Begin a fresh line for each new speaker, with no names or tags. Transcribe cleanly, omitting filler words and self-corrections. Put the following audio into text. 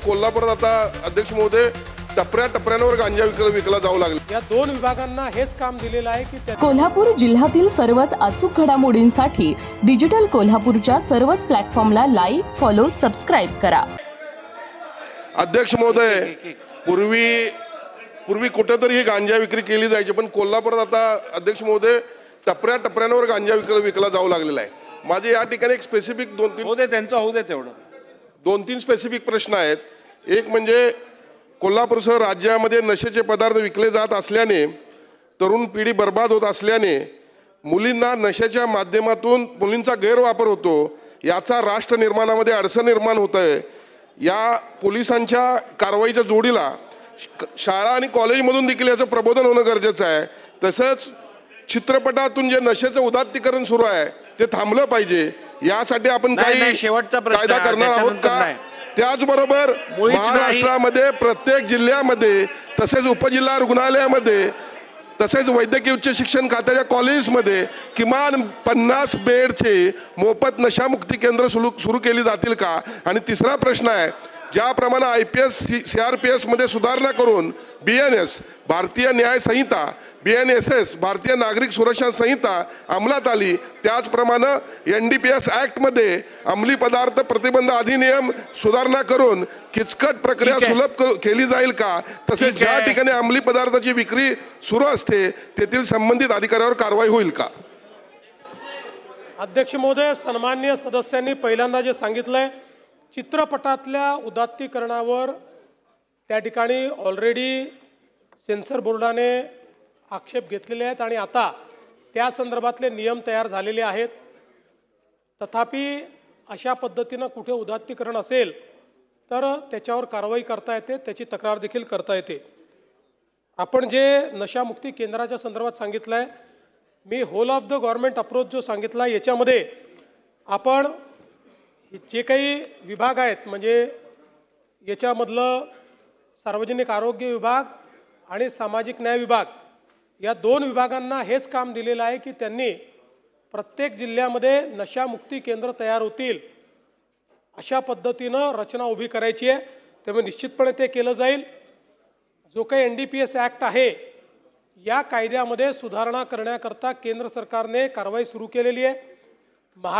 कोल्हापुरात आता अध्यक्ष महोदय टप्प्यावर गांजा विकला जाऊ लागला।
या दोन विभागांना हेच काम दिलेलं आहे की
कोल्हापूर जिल्ह्यातील सर्वच अचूक घडामोडींसाठी डिजिटल कोल्हापूरच्या सर्वच प्लॅटफॉर्मला लाईक, फॉलो, सबस्क्राईब करा।
अध्यक्ष महोदय, पूर्वी कुठेतरी ही गांजा विक्री केली जायची, पण कोल्हापुरात आता अध्यक्ष महोदय टप्प्यावर गांजा विकला जाऊ लागलेला आहे। माझे या ठिकाणी एक स्पेसिफिक दोन तीन स्पेसिफिक प्रश्न आहेत। एक म्हणजे कोल्हापूरसह राज्यामध्ये नशेचे पदार्थ विकले जात असल्याने तरुण पिढी बर्बाद होत असल्याने मुलींना नशेच्या माध्यमातून मुलींचा गैरवापर होतो, याचा राष्ट्र निर्माणामध्ये अडचण निर्माण होत आहे। या पोलिसांच्या कारवाईच्या जोडीला शाळा आणि कॉलेजमधून देखील याचं प्रबोधन होणं गरजेचं आहे। तसंच चित्रपटातून जे नशेचं उदात्तीकरण सुरू आहे ते थांबलं पाहिजे, यासाठी आपण काही कायदा करणार आहोत का? त्याचबरोबर महाराष्ट्रामध्ये प्रत्येक जिल्ह्यामध्ये तसेच उपजिल्हा रुग्णालयामध्ये तसेच वैद्यकीय उच्च शिक्षण खात्याच्या कॉलेजमध्ये किमान 50 बेडचे मोफत नशामुक्ती केंद्र सुरू केली जातील का? आणि तिसरा प्रश्न आहे, ज्याप्रमाणे IPS CRPS मध्ये सुधारणा करून BNS भारतीय न्याय संहिता, BNSS भारतीय नागरिक सुरक्षा संहिता अंमलात आली, त्याचप्रमाणे NDPS ऍक्ट मध्ये अंमली पदार्थ प्रतिबंध अधिनियम सुधारणा करून किचकट प्रक्रिया सुलभ केली जाईल का? तसेच ज्या ठिकाणी अंमली पदार्थाची विक्री सुरू असते तेथील संबंधित अधिकाऱ्यावर कारवाई होईल का?
अध्यक्ष महोदय, सन्माननीय सदस्यांनी पहिल्यांदा जे सांगितलंय चित्रपटातल्या उदात्तीकरणावर त्या ठिकाणी ऑलरेडी सेन्सर बोर्डाने आक्षेप घेतलेले आहेत आणि आता त्या संदर्भातले नियम तयार झालेले आहेत। तथापि अशा पद्धतीनं कुठे उदात्तीकरण असेल तर त्याच्यावर कारवाई करता येते, त्याची तक्रार देखील करता येते। आपण जे नशामुक्ती केंद्राच्या संदर्भात सांगितलं आहे, मी whole of the government approach जो सांगितला याच्यामध्ये आपण जे काही विभाग आहेत म्हणजे याच्यामधलं सार्वजनिक आरोग्य विभाग आणि सामाजिक न्याय विभाग या दोन विभागांना हेच काम दिलेलं आहे की त्यांनी प्रत्येक जिल्ह्यामध्ये नशामुक्ती केंद्र तयार होतील अशा पद्धतीनं रचना उभी करायची आहे। त्यामुळे निश्चितपणे ते केलं जाईल। जो काही NDPS ऍक्ट आहे या कायद्यामध्ये सुधारणा करण्याकरता केंद्र सरकारने कारवाई सुरू केलेली आहे।